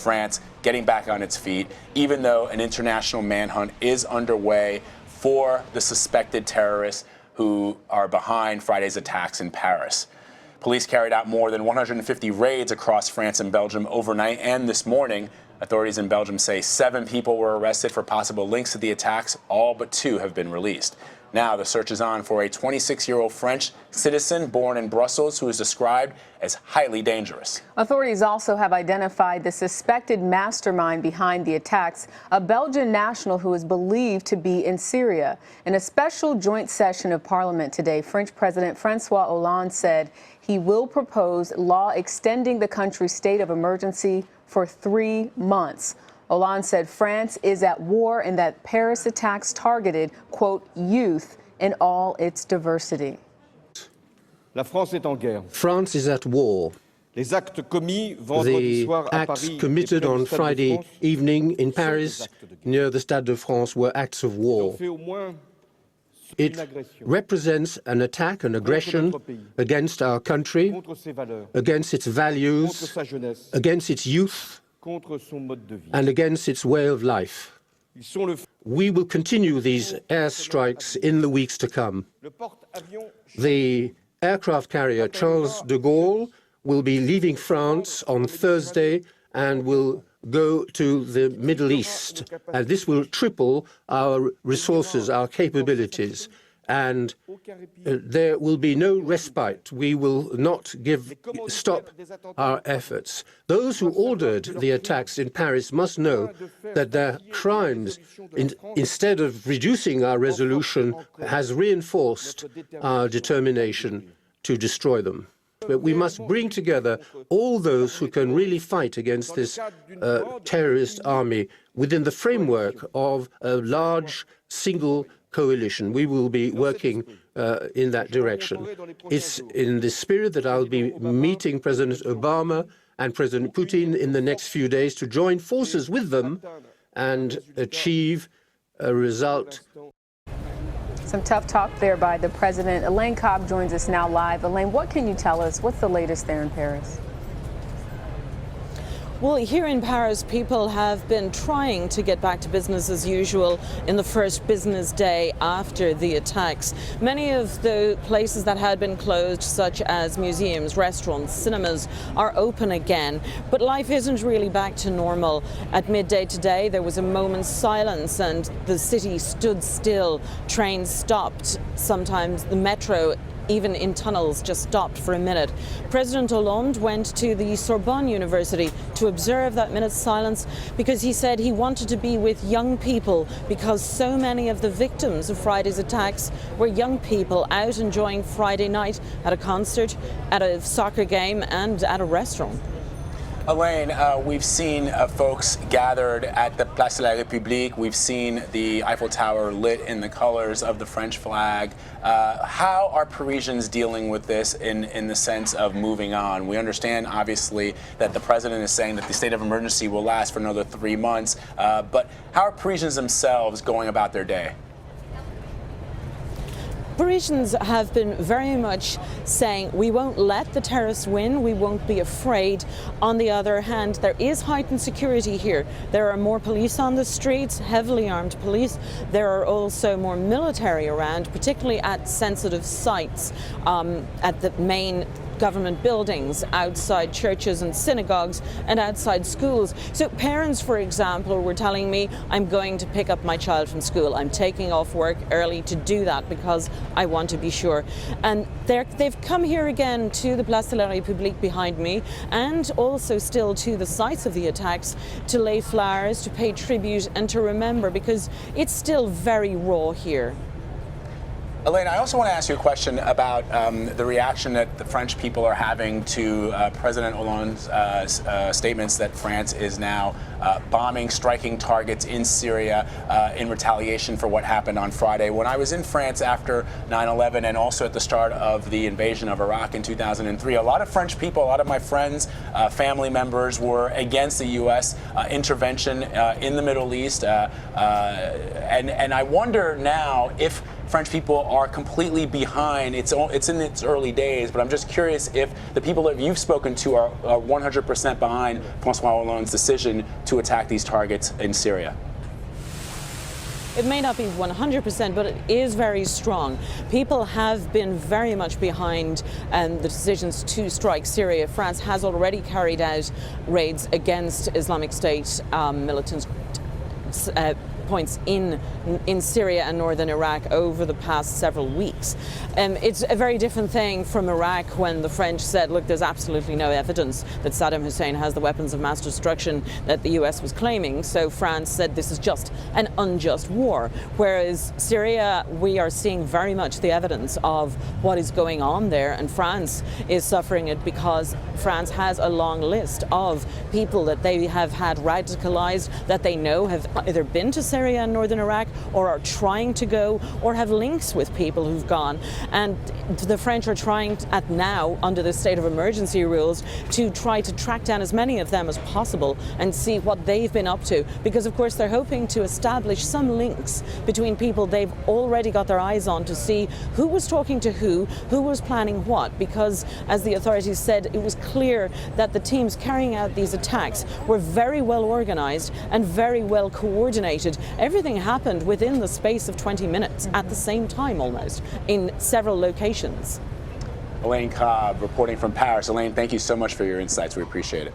France getting back on its feet, even though an international manhunt is underway for the suspected terrorists who are behind Friday's attacks in Paris. Police carried out more than 150 raids across France and Belgium overnight and this morning. Authorities in Belgium say 7 people were arrested for possible links to the attacks. All but 2 have been released. Now the search is on for a 26-year-old French citizen born in Brussels who is described as highly dangerous. Authorities also have identified the suspected mastermind behind the attacks, a Belgian national who is believed to be in Syria. In a special joint session of Parliament today, French President François Hollande said he will propose law extending the country's state of emergency for 3 months. Hollande said France is at war and that Paris attacks targeted, quote, youth in all its diversity. France is at war. The acts committed on Friday evening in Paris near the Stade de France were acts of war. It represents an attack, an aggression against our country, against its values, against its youth, and against its way of life. We will continue these airstrikes in the weeks to come. The aircraft carrier Charles de Gaulle will be leaving France on Thursday and will go to the Middle East. And this will triple our resources, our capabilities. And there will be no respite. We will not stop our efforts. Those who ordered the attacks in Paris must know that their crimes, instead of reducing our resolution, has reinforced our determination to destroy them. But we must bring together all those who can really fight against this terrorist army within the framework of a large single coalition. We will be working in that direction. It's in this spirit that I'll be meeting President Obama and President Putin in the next few days to join forces with them and achieve a result. Some tough talk there by the president. Elaine Cobbe joins us now live. Elaine, what can you tell us? What's the latest there in Paris? Well, here in Paris, people have been trying to get back to business as usual in the first business day after the attacks. Many of the places that had been closed, such as museums, restaurants, cinemas, are open again. But life isn't really back to normal. At midday today, there was a moment's silence and the city stood still. Trains stopped. Sometimes the metro, even in tunnels, just stopped for a minute. President Hollande went to the Sorbonne University to observe that minute's silence because he said he wanted to be with young people because so many of the victims of Friday's attacks were young people out enjoying Friday night at a concert, at a soccer game and at a restaurant. Elaine, we've seen folks gathered at the Place de la République. We've seen the Eiffel Tower lit in the colors of the French flag. How are Parisians dealing with this in the sense of moving on? We understand, obviously, that the president is saying that the state of emergency will last for another 3 months. But how are Parisians themselves going about their day? Parisians have been very much saying we won't let the terrorists win, we won't be afraid. On the other hand, there is heightened security here. There are more police on the streets, heavily armed police. There are also more military around, particularly at sensitive sites, at the main government buildings, outside churches and synagogues, and outside schools. So parents, for example, were telling me, I'm going to pick up my child from school. I'm taking off work early to do that because I want to be sure. And they've come here again to the Place de la République behind me, and also still to the sites of the attacks, to lay flowers, to pay tribute and to remember, because it's still very raw here. Elaine, I also want to ask you a question about the reaction that the French people are having to President Hollande's statements that France is now bombing, striking targets in Syria in retaliation for what happened on Friday. When I was in France after 9/11 and also at the start of the invasion of Iraq in 2003, a lot of French people, a lot of my friends, family members were against the U.S. Intervention in the Middle East. And I wonder now if French people are completely behind. It's in its early days, but I'm just curious if the people that you've spoken to are 100% behind François Hollande's decision to attack these targets in Syria. It may not be 100%, but it is very strong. People have been very much behind the decisions to strike Syria. France has already carried out raids against Islamic State militants points in Syria and northern Iraq over the past several weeks. It's a very different thing from Iraq, when the French said, look, there's absolutely no evidence that Saddam Hussein has the weapons of mass destruction that the US was claiming. So France said this is just an unjust war. Whereas Syria, we are seeing very much the evidence of what is going on there, and France is suffering it because France has a long list of people that they have had radicalized, that they know have either been to Syria and northern Iraq, or are trying to go, or have links with people who've gone. And the French are trying now, under the state of emergency rules, to try to track down as many of them as possible and see what they've been up to. Because, of course, they're hoping to establish some links between people they've already got their eyes on, to see who was talking to who was planning what. Because, as the authorities said, it was clear that the teams carrying out these attacks were very well organized and very well coordinated. Everything happened within the space of 20 minutes at the same time, almost, in several locations. Elaine Cobbe reporting from Paris. Elaine, thank you so much for your insights. We appreciate it.